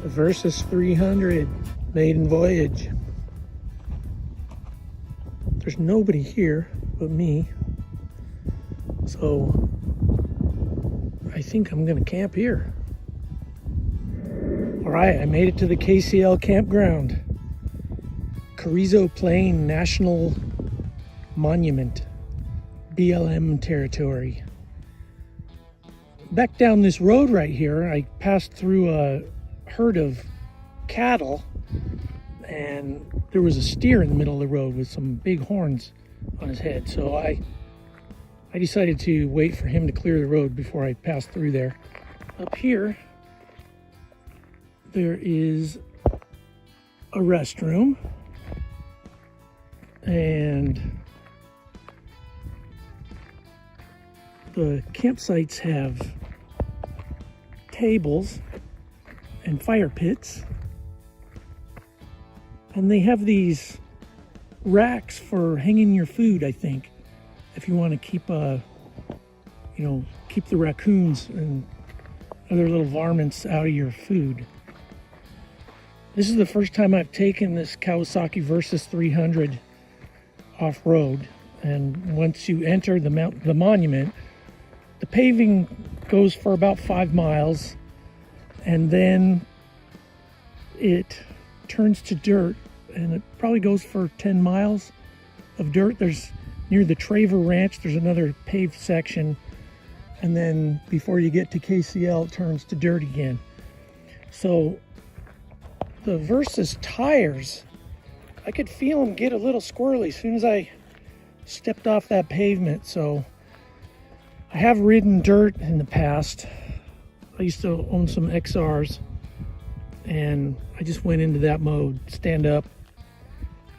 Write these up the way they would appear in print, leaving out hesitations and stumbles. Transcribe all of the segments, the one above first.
The Versys 300 maiden voyage. There's nobody here but me, so I think I'm gonna camp here. All right, I made it to the KCL Campground, Carrizo Plains National Monument, BLM territory. Back down this road right here, I passed through a herd of cattle, and there was a steer in the middle of the road with some big horns on his head. So I decided to wait for him to clear the road before I passed through there. Up here, there is a restroom, and the campsites have tables and fire pits, and they have these racks for hanging your food, I think, if you want to keep keep the raccoons and other little varmints out of your food. This is the first time I've taken this Kawasaki Versys 300 off-road, and once you enter the monument, the paving goes for about 5 miles, and then it turns to dirt, and it probably goes for 10 miles of dirt. There's near the Traver Ranch, there's another paved section, and then before you get to KCL, it turns to dirt again. So the Versys tires, I could feel them get a little squirrely as soon as I stepped off that pavement. So I have ridden dirt in the past. I used to own some XRs, and I just went into that mode: stand up,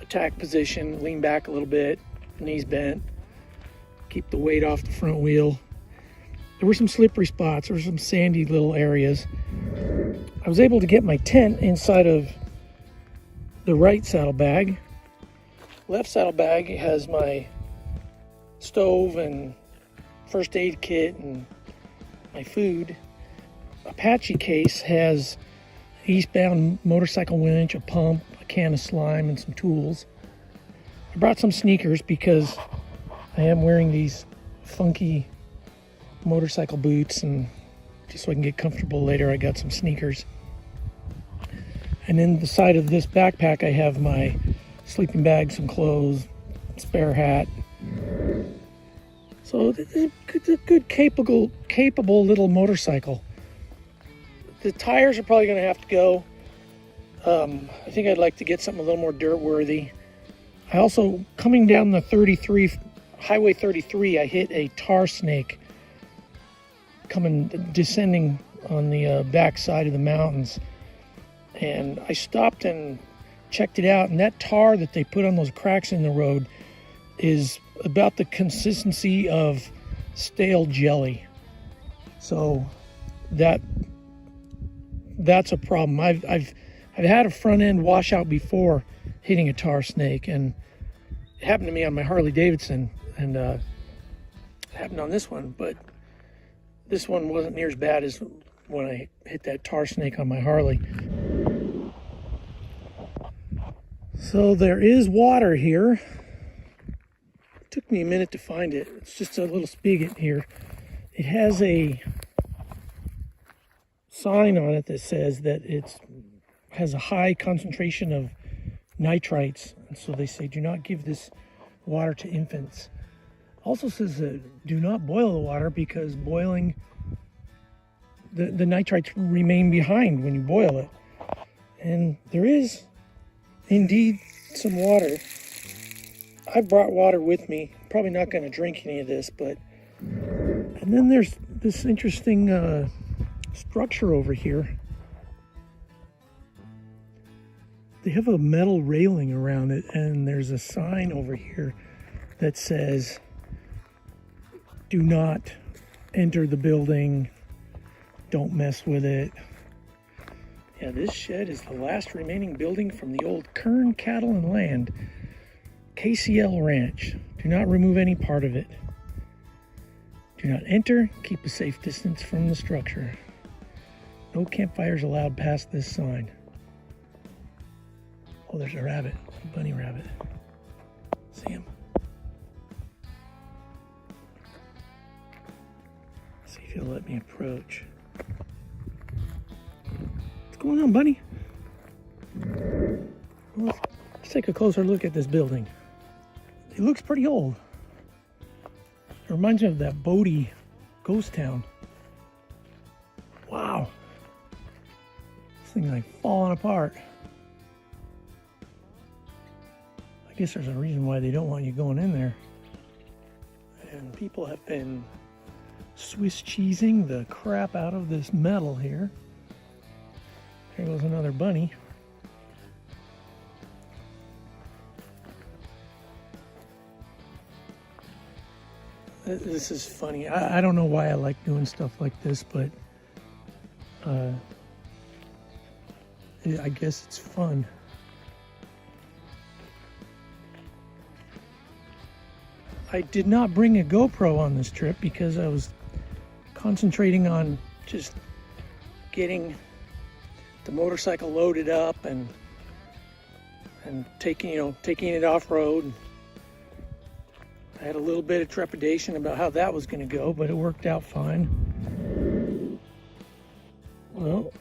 attack position, lean back a little bit, knees bent, keep the weight off the front wheel. There were some slippery spots, there were some sandy little areas. I was able to get my tent inside of the right saddlebag. Left saddlebag has my stove and first aid kit and my food. Apache case has eastbound motorcycle winch, a pump, a can of slime, and some tools. I brought some sneakers because I am wearing these funky motorcycle boots, and just so I can get comfortable later, I got some sneakers. And in the side of this backpack, I have my sleeping bag, some clothes, spare hat. So it's a good, capable little motorcycle. The tires are probably going to have to go. I think I'd like to get something a little more dirt worthy. I also, coming down the Highway 33, I hit a tar snake descending on the back side of the mountains. And I stopped and checked it out, and that tar that they put on those cracks in the road is about the consistency of stale jelly. So that's a problem. I've had a front end washout before hitting a tar snake, and it happened to me on my Harley Davidson, and it happened on this one, but this one wasn't near as bad as when I hit that tar snake on my Harley. So there is water here. It took me a minute to find it. It's just a little spigot here. It has a sign on it that says that it has a high concentration of nitrites, and so they say do not give this water to infants. Also says that do not boil the water, because boiling, the nitrites remain behind when you boil it. And there is indeed some water. I brought water with me. Probably not going to drink any of this, but... And then there's this interesting structure over here. They have a metal railing around it, and there's a sign over here that says, do not enter the building, don't mess with it. Yeah, this shed is the last remaining building from the old Kern Cattle and Land, KCL Ranch. Do not remove any part of it. Do not enter, keep a safe distance from the structure. No campfires allowed past this sign. Oh, there's a rabbit, a bunny rabbit. See him? See if he'll let me approach. What's going on, bunny? Well, let's take a closer look at this building. It looks pretty old. It reminds me of that Bodie ghost town. Wow. This thing's like falling apart. I guess there's a reason why they don't want you going in there. And people have been Swiss cheesing the crap out of this metal here. Here goes another bunny. This is funny. I don't know why I like doing stuff like this, but I guess it's fun. I did not bring a GoPro on this trip because I was concentrating on just getting the motorcycle loaded up and taking it off road. I had a little bit of trepidation about how that was going to go, but it worked out fine. Well,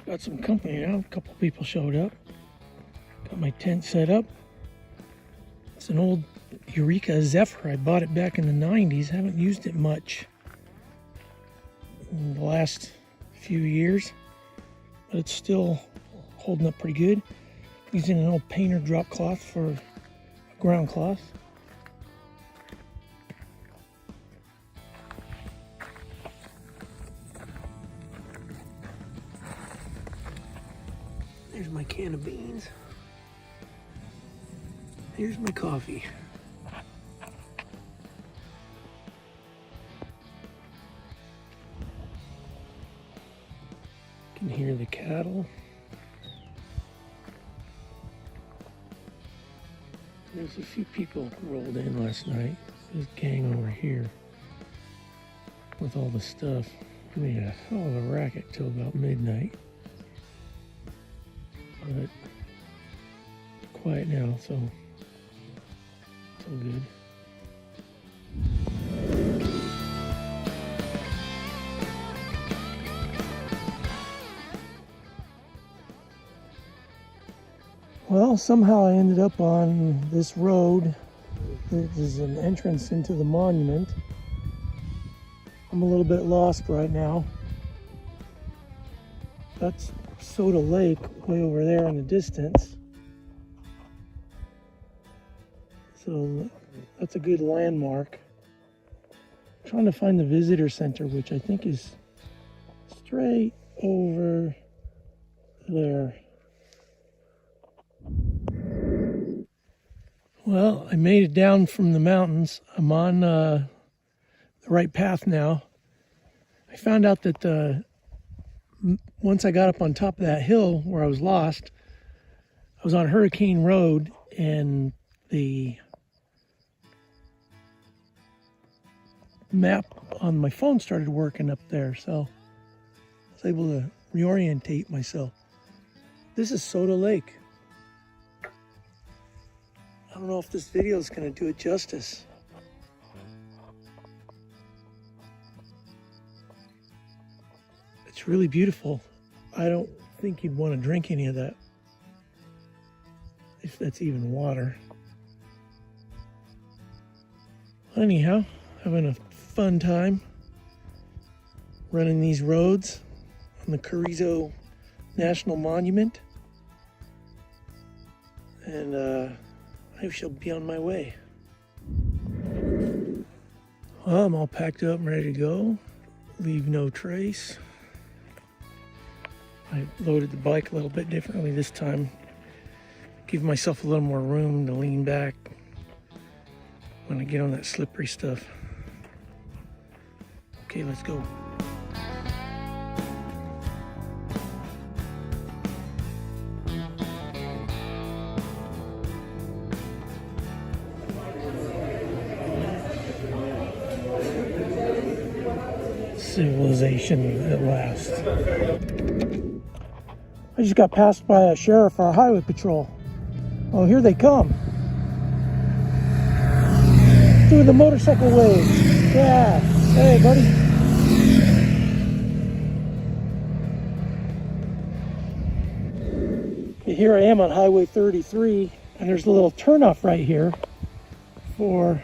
got some company now. A couple people showed up. Got my tent set up. It's an old Eureka Zephyr. I bought it back in the 90s. Haven't used it much in the last few years, but it's still holding up pretty good. Using an old painter drop cloth for a ground cloth. There's my can of beans. Here's my coffee. You can hear the cattle. There's a few people rolled in last night. This gang over here with all the stuff. We made a hell of a racket till about midnight. But quiet now, so it's all good. Well, somehow I ended up on this road. This is an entrance into the monument. I'm a little bit lost right now. That's Soda Lake way over there in the distance. So that's a good landmark. I'm trying to find the visitor center, which I think is straight over there. Well, I made it down from the mountains. I'm on the right path now. I found out that once I got up on top of that hill where I was lost, I was on Hurricane Road, and the map on my phone started working up there, so I was able to reorientate myself. This is Soda Lake. I don't know if this video is going to do it justice. It's really beautiful. I don't think you'd want to drink any of that, if that's even water. Anyhow, having a fun time running these roads on the Carrizo National Monument. And I shall be on my way. Well, I'm all packed up and ready to go. Leave no trace. I loaded the bike a little bit differently this time. Give myself a little more room to lean back when I get on that slippery stuff. Okay, let's go. civilization at last. I just got passed by a sheriff or a highway patrol. Oh, here they come. Doing the motorcycle wave. Yeah. Hey, buddy. Here I am on Highway 33, and there's a little turnoff right here for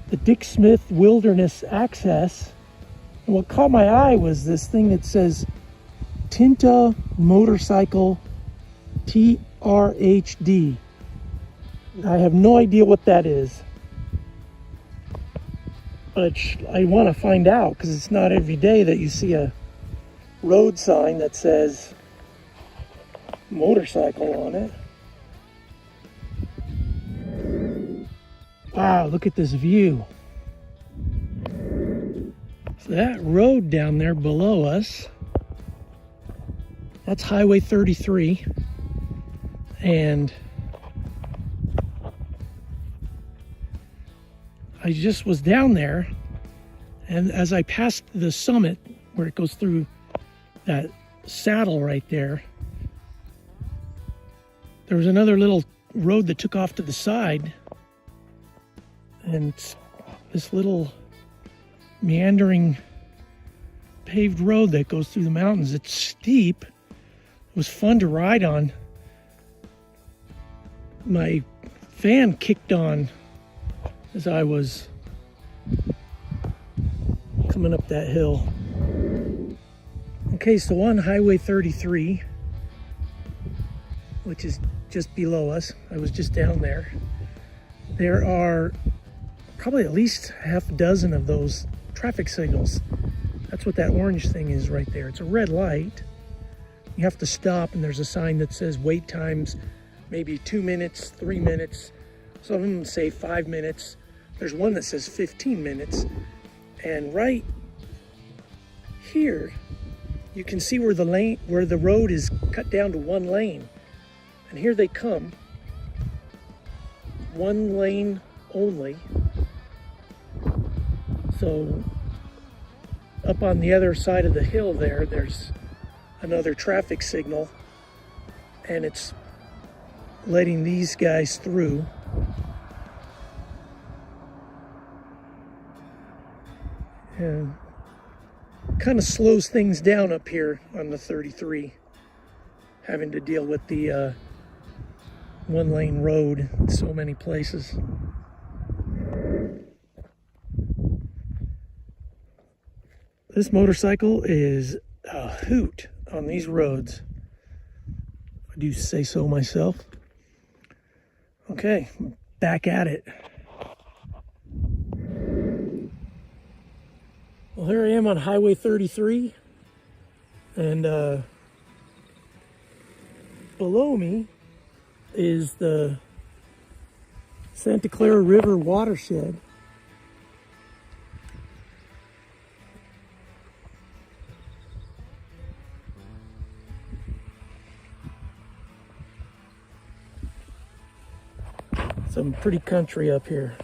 the Dick Smith Wilderness Access. And what caught my eye was this thing that says Tinta Motorcycle TRHD. I have no idea what that is, but I want to find out, because it's not every day that you see a road sign that says motorcycle on it. Wow, look at this view. So that road down there below us, that's Highway 33, and I just was down there, and as I passed the summit where it goes through that saddle right there, there was another little road that took off to the side, and this little meandering paved road that goes through the mountains. It's steep. It was fun to ride on. My fan kicked on as I was coming up that hill. Okay, so on Highway 33, which is just below us, I was just down there, there are probably at least half a dozen of those traffic signals. That's what that orange thing is right there. It's a red light. You have to stop, and there's a sign that says wait times, maybe 2 minutes, 3 minutes. Some of them say 5 minutes. There's one that says 15 minutes. And right here, you can see where the road is cut down to one lane. And here they come. One lane only. So up on the other side of the hill there's another traffic signal, and it's letting these guys through. And kind of slows things down up here on the 33, having to deal with the one lane road in so many places. This motorcycle is a hoot on these roads, I do say so myself. Okay, back at it. Well, here I am on Highway 33, and below me is the Santa Clara River watershed. Some pretty country up here.